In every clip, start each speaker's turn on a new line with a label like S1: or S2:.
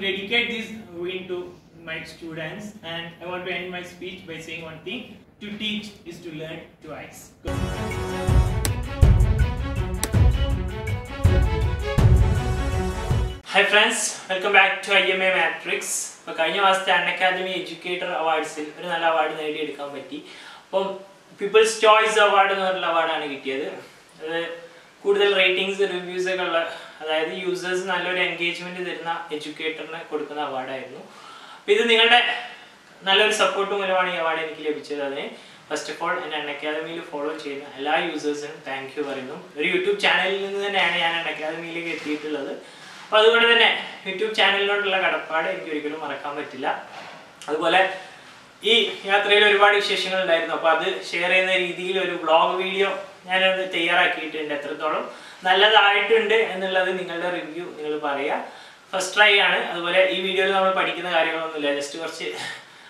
S1: dedicate this win to my students, and I want to end my speech by saying one thing: to teach is to learn twice. Hi friends, welcome back to IMA Matrix. അപ്പോൾ കഴിഞ്ഞ മാസത്തെ Unacademy educator അവാർഡ്സിൽ ഒരു നല്ല award നേടിയെടുക്കാൻ പറ്റി. അപ്പം people's choice award എന്ന് പറഞ്ഞുള്ള അവാർഡാണ് കിട്ടിയത്. അത് കൂടുതൽ റേറ്റിംഗ്സ് റിവ്യൂസ് ഒക്കെ ഉള്ള, അതായത് യൂസേഴ്സ് നല്ലൊരു എൻഗേജ്മെന്റ് തരുന്ന എഡ്യൂക്കേറ്ററിന് കൊടുക്കുന്ന അവാർഡായിരുന്നു. അപ്പോൾ ഇത് നിങ്ങളുടെ നല്ലൊരു സപ്പോർട്ട് മൂലമാണ് ഈ അവാർഡ് എനിക്ക് ലഭിച്ചത്. അതിന് ഫസ്റ്റ് ഓഫ് ഓൾ എൻ്റെ അൺഅക്കാദമിയിൽ ഫോളോ ചെയ്യുന്ന എല്ലാ യൂസേഴ്സിനും താങ്ക് യു പറയുന്നു. ഒരു യൂട്യൂബ് ചാനലിൽ നിന്ന് തന്നെയാണ് ഞാൻ അൺഅക്കാദമിയിലേക്ക് എത്തിയിട്ടുള്ളത്. അപ്പോൾ അതുകൊണ്ട് തന്നെ യൂട്യൂബ് ചാനലിനോടുള്ള കടപ്പാട് എനിക്ക് ഒരിക്കലും മറക്കാൻ പറ്റില്ല. അതുപോലെ ഈ യാത്രയിൽ ഒരുപാട് വിശേഷങ്ങൾ ഉണ്ടായിരുന്നു. അപ്പോൾ അത് ഷെയർ ചെയ്യുന്ന രീതിയിൽ ഒരു വ്ളോഗ് വീഡിയോ ഞാനത് തയ്യാറാക്കിയിട്ടുണ്ട്. എത്രത്തോളം നല്ലതായിട്ടുണ്ട് എന്നുള്ളത് നിങ്ങളുടെ റിവ്യൂ നിങ്ങൾ പറയുക. ഫസ്റ്റ് ട്രൈ ആണ്. അതുപോലെ ഈ വീഡിയോയിൽ നമ്മൾ പഠിക്കുന്ന കാര്യങ്ങളൊന്നുമില്ല, ജസ്റ്റ് കുറച്ച്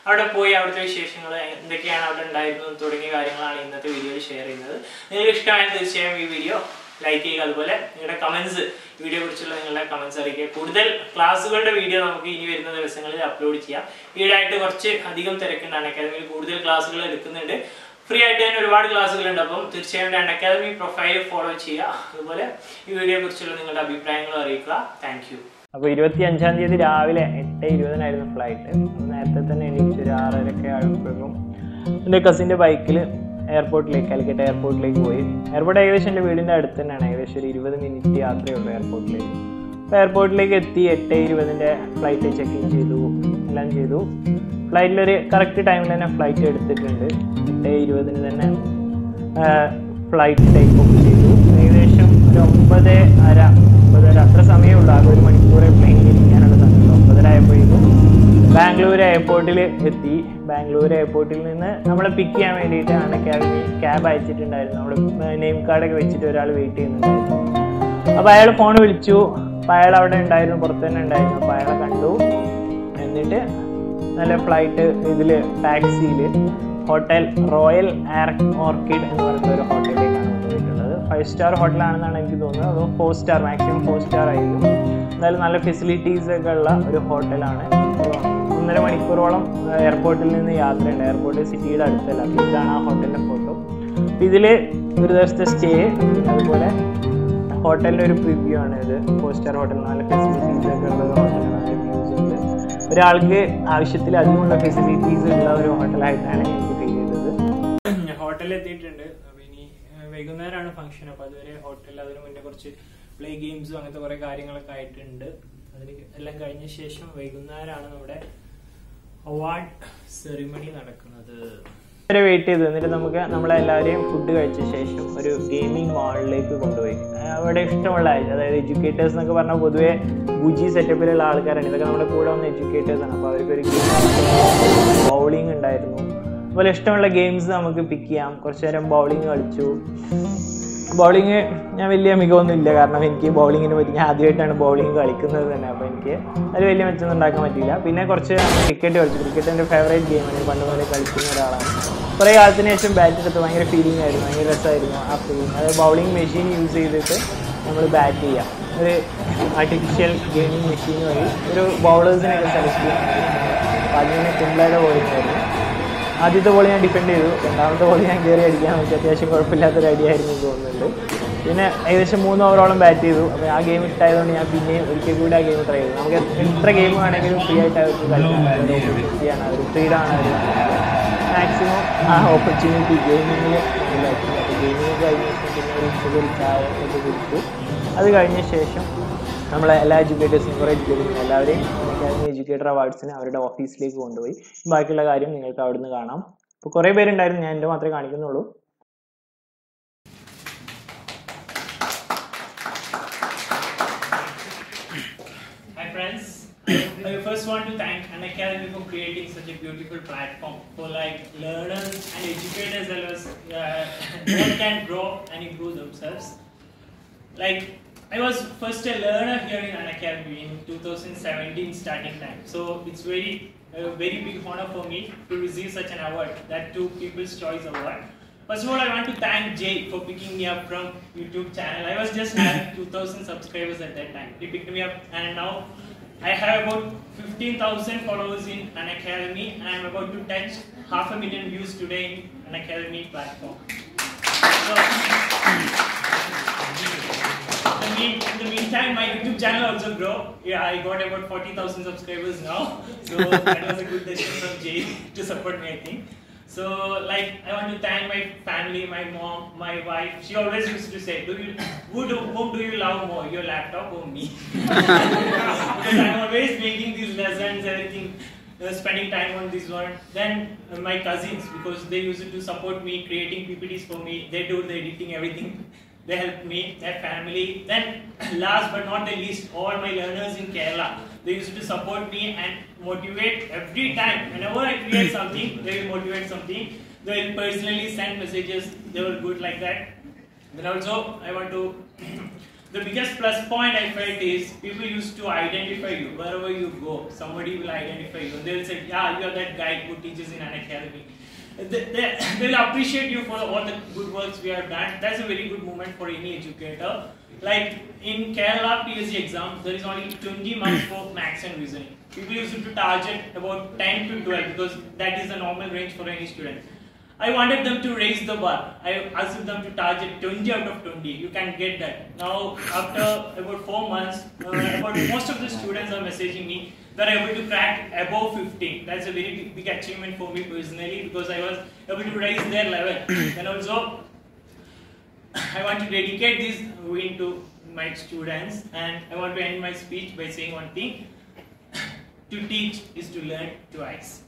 S1: അവിടെ പോയി അവിടുത്തെ വിശേഷങ്ങൾ എന്തൊക്കെയാണ് അവിടെ ഉണ്ടായിരുന്നത് തുടങ്ങിയ കാര്യങ്ങളാണ് ഇന്നത്തെ വീഡിയോയിൽ ഷെയർ ചെയ്യുന്നത്. നിങ്ങൾക്ക് ഇഷ്ടമായാൽ തീർച്ചയായും ഈ വീഡിയോ ലൈക്ക് ചെയ്യുക. അതുപോലെ നിങ്ങളുടെ കമൻസ്, വീഡിയോ കുറിച്ചുള്ള നിങ്ങളുടെ കമൻസ് അറിയിക്കുക. കൂടുതൽ ക്ലാസ്സുകളുടെ വീഡിയോ നമുക്ക് ഇനി വരുന്ന ദിവസങ്ങളിൽ അപ്ലോഡ് ചെയ്യാം. ഈടായിട്ട് കുറച്ച് അധികം തിരക്കുണ്ട്. അൺഅക്കാദമിയിൽ കൂടുതൽ ക്ലാസ്സുകൾ എടുക്കുന്നുണ്ട്. ഫ്രീ ആയിട്ട് തന്നെ ഒരുപാട് ക്ലാസ്സുകളുണ്ട്. അപ്പം തീർച്ചയായും അൺഅക്കാദമി പ്രൊഫൈൽ ഫോളോ ചെയ്യുക. അതുപോലെ ഈ വീഡിയോയെ കുറിച്ചുള്ള നിങ്ങളുടെ അഭിപ്രായങ്ങൾ അറിയിക്കുക. Thank you. അപ്പോൾ 25-ാം തീയതി രാവിലെ 8:20 ഫ്ലൈറ്റ്. നേരത്തെ തന്നെ എണീച്ച് ഒരു 6:30 ആയപ്പോഴും എൻ്റെ കസിൻ്റെ ബൈക്കിൽ എയർപോർട്ടിലേക്ക്, കാലിക്കറ്റ് എയർപോർട്ടിലേക്ക് പോയി. എയർപോർട്ട് ഏകദേശം എൻ്റെ വീടിൻ്റെ അടുത്ത് തന്നെയാണ്. ഏകദേശം ഒരു 20 മിനിറ്റ് യാത്രയുള്ളൂ എയർപോർട്ടിലേക്ക്. അപ്പോൾ എയർപോർട്ടിലേക്ക് എത്തി. 8:20 ഫ്ലൈറ്റ് ചെക്ക് ഇൻ ചെയ്തു, എല്ലാം ചെയ്തു. ഫ്ലൈറ്റിലൊരു കറക്റ്റ് ടൈമിൽ തന്നെ ഫ്ലൈറ്റ് എടുത്തിട്ടുണ്ട്. 8:20 തന്നെ ഫ്ലൈറ്റ് ടേക്ക് ഓഫ് ചെയ്തു. ഏകദേശം ഒരു 9:30 അത്ര സമയമുള്ളൂ. ആകെ 1 മണിക്കൂറേ പ്ലെയിനിൽ ഇരിക്കാനുള്ള സമയമുള്ളൂ. 9:30 ആയപ്പോഴേക്കും ബാംഗ്ലൂർ എയർപോർട്ടിൽ എത്തി. ബാംഗ്ലൂർ എയർപോർട്ടിൽ നിന്ന് നമ്മളെ പിക്ക് ചെയ്യാൻ വേണ്ടിയിട്ട് അൺഅക്കാദമി ക്യാബ് അയച്ചിട്ടുണ്ടായിരുന്നു. നമ്മൾ നെയിം കാർഡൊക്കെ വെച്ചിട്ട് ഒരാൾ വെയിറ്റ് ചെയ്യുന്നുണ്ടായിരുന്നു. അപ്പോൾ അയാൾ ഫോൺ വിളിച്ചു. അപ്പോൾ അയാൾ അവിടെ ഉണ്ടായിരുന്നു, പുറത്ത് തന്നെ ഉണ്ടായിരുന്നു. അപ്പോൾ അയാളെ കണ്ടു. എന്നിട്ട് നല്ല ഫ്ലൈറ്റ് ഇതിൽ ടാക്സിയിൽ ഹോട്ടൽ റോയൽ ഓർക്കിഡ് എന്ന് പറയുന്ന ഒരു ഹോട്ടലിലേക്കാണ് കൊണ്ടുപോയിട്ടുള്ളത്. 5 സ്റ്റാർ ഹോട്ടലാണെന്നാണ് എനിക്ക് തോന്നുന്നത്. അത് 4 സ്റ്റാർ, മാക്സിമം 4 സ്റ്റാർ ആയിരിക്കും. എന്തായാലും നല്ല ഫെസിലിറ്റീസ് ഒക്കെ ഉള്ള ഒരു ഹോട്ടലാണ്. 1.5 മണിക്കൂറോളം എയർപോർട്ടിൽ നിന്ന് യാത്രയുണ്ട്. എയർപോർട്ട് സിറ്റിയുടെ അടുത്തല്ല. ഇതാണ് ആ ഹോട്ടലിൻ്റെ ഫോട്ടോ. ഇതിൽ ഒരു ദിവസത്തെ സ്റ്റേ, അതുപോലെ ഹോട്ടലിൻ്റെ ഒരു പ്രിവ്യൂ ആണ് ഇത്. 4 സ്റ്റാർ ഹോട്ടൽ, നല്ല ഫെസിലിറ്റീസ് ഒക്കെ ഉള്ള ഒരു ഹോട്ടലാണ്. നല്ല വ്യൂസ് ഉണ്ട്. ഒരാൾക്ക് ആവശ്യത്തിലധികമുള്ള ഫെസിലിറ്റീസ് ഉള്ള ഒരു ഹോട്ടലായിട്ടാണ് എനിക്ക് ഫീൽ ചെയ്തത്. ഹോട്ടലിൽ എത്തിയിട്ടുണ്ട്. അപ്പോൾ ഇനി വൈകുന്നേരമാണ് ഫംഗ്ഷൻ. അപ്പോൾ അതുവരെ ഹോട്ടലിൽ, അതിന് മുന്നേ കുറച്ച് പ്ലേ ഗെയിംസും അങ്ങനത്തെ കുറേ കാര്യങ്ങളൊക്കെ ആയിട്ടുണ്ട്. അതിന് എല്ലാം കഴിഞ്ഞ ശേഷം വൈകുന്നേരമാണ് നമ്മുടെ അവാർഡ് സെറിമണി നടക്കുന്നത്. വെയിറ്റ് ചെയ്തു. എന്നിട്ട് നമുക്ക് നമ്മളെല്ലാവരെയും ഫുഡ് കഴിച്ച ശേഷം ഒരു ഗെയിമിംഗ് മാളിലേക്ക് കൊണ്ടുപോയി. അവിടെ ഇഷ്ടമുള്ള, അതായത് എഡ്യൂക്കേറ്റേഴ്സ് എന്നൊക്കെ പറഞ്ഞാൽ പൊതുവെ ബുജി സെറ്റപ്പിലുള്ള ആൾക്കാരാണ്. ഇതൊക്കെ നമ്മുടെ കൂടെ വന്ന എഡ്യൂക്കേറ്റേഴ്സാണ്. അപ്പോൾ അവർക്കൊരു ബൗളിംഗ് ഉണ്ടായിരുന്നു. അതുപോലെ ഇഷ്ടമുള്ള ഗെയിംസ് നമുക്ക് പിക്ക് ചെയ്യാം. കുറച്ച് നേരം ബൗളിംഗ് കളിച്ചു. ബൗളിങ് ഞാൻ വലിയ മികവൊന്നും ഇല്ല, കാരണം എനിക്ക് ബൗളിങ്ങിനെ പറ്റി, ഞാൻ ആദ്യമായിട്ടാണ് ബൗളിങ് കളിക്കുന്നത് തന്നെ. അപ്പോൾ എനിക്ക് അത് വലിയ മെച്ചമൊന്നും ഉണ്ടാക്കാൻ പറ്റില്ല. പിന്നെ കുറച്ച് ക്രിക്കറ്റ് കളിച്ചു. ക്രിക്കറ്റ് എൻ്റെ ഫേവറേറ്റ് ഗെയിമാണ്. പണ്ട് മുതലേ കളിക്കുന്ന ഒരാളാണ്. കുറേ കാലത്തിന് ശേഷം ബാറ്റ് എടുത്ത് ഭയങ്കര ഫീലിംഗ് ആയിരുന്നു, ഭയങ്കര രസമായിരുന്നു ആ ഫീലിംഗ്. അത് ബൗളിംഗ് മെഷീൻ യൂസ് ചെയ്തിട്ട് നമ്മൾ ബാറ്റ് ചെയ്യാം. ഒരു ആർട്ടിഫിഷ്യൽ ഗെയിമിംഗ് മെഷീൻ വഴി ഒരു ബൗളേഴ്സിനെയൊക്കെ സെലക്ട് ചെയ്യാൻ. അപ്പോൾ അതിന് കുംബ്ലയുടെ ബോളിംഗ് ആയിരുന്നു. ആദ്യത്തെ ബോൾ ഞാൻ ഡിഫെൻഡ് ചെയ്തു. രണ്ടാമത്തെ ബോൾ ഞാൻ കയറി അടിക്കാൻ നോക്കി. അത്യാവശ്യം കുഴപ്പമില്ലാത്തൊരു അടിയായിരുന്നു തോന്നുന്നുണ്ട്. പിന്നെ ഏകദേശം 3 ഓവറോളം ബാറ്റ് ചെയ്തു. അപ്പോൾ ആ ഗെയിം ഇഷ്ടമായതുകൊണ്ട് ഞാൻ പിന്നെയും ഒരിക്കൽ കൂടി ആ ഗെയിം ട്രൈ ചെയ്തു. നമുക്ക് എത്ര ഗെയിം വേണമെങ്കിലും ഫ്രീ ആയിട്ട് അവർക്ക് കളിക്കാൻ ഓപ്പർച്യൂണിറ്റിയാണ്, അവർ ഫ്രീഡാണ് അവർ മാക്സിമം ആ ഓപ്പർച്യൂണിറ്റി ഗെയിമിങ്ങിൽ മനസ്സിലാക്കി. അപ്പോൾ ഗെയിമിങ് കഴിഞ്ഞ ശേഷം പിന്നെ ഒരു ഉച്ചക്കൊരു ചായ ഒക്കെ കുടിച്ചു. അത് കഴിഞ്ഞ ശേഷം നമ്മളെ എല്ലാ എഡ്യൂക്കേറ്റേഴ്സിനും, കുറേ എഡ്യൂക്കേറ്റേഴ്സിനും എല്ലാവരെയും അക്കാദമി എഡ്യൂക്കേറ്റർ അവാർഡ്സിന് അവരുടെ ഓഫീസിലേക്ക് കൊണ്ടുപോയി. ബാക്കിയുള്ള കാര്യം നിങ്ങൾക്ക് അവിടെ നിന്ന് കാണാം. ഇപ്പോൾ കുറേ പേരുണ്ടായിരുന്നു, ഞാൻ എൻ്റെ മാത്രമേ കാണിക്കുന്നുള്ളൂ. Hi friends, I first want to thank Unacademy for creating such a beautiful platform for like learners and educators as all can grow and improve themselves. Like I was first a learner here in Unacademy in 2017 starting time, so it's very big honor for me to receive such an award, that too People's Choice Award. First of all, I want to thank Jay for picking me up from YouTube channel. I was just having 2,000 subscribers at that time. He picked me up and now I have about 15,000 followers in Unacademy, and I'm about to touch 500,000 views today in Unacademy platform. So, in the meantime, my YouTube channel also grew. Yeah, I got about 40,000 subscribers now. So that was a good decision from Jay to support me, I think. So, like, I want to thank my family, my mom, my wife. She always used to say, whom do you love more, your laptop or me? Because I'm always making these lessons, everything, spending time on this one. Then my cousins, because they used to support me, creating PPTs for me. They do the editing, everything. They helped me, their family. Then, last but not the least, all my learners in Kerala. They used to support me and motivate every time. Whenever I create something, they will motivate something. They will personally send messages. They were good like that. Then also, I want to... The biggest plus point I felt is people used to identify you. Wherever you go, somebody will identify you. They will say, yeah, you are that guy who teaches in Unacademy. They will appreciate you for all the good works we have done. That's a very good moment for any educator. Like in Kerala PSC exam, there is only 20 marks for maths and reasoning. People used to target about 10 to 12 because that is the normal range for any student. I wanted them to raise the bar. I asked them to target 20 out of 20. You can get that. Now, after about 4 months, most of the students are messaging me. They're able to crack above 15. That's a very big achievement for me personally because I was able to raise their level. And also, I want to dedicate this win to my students, and I want to end my speech by saying one thing. To teach is to learn twice.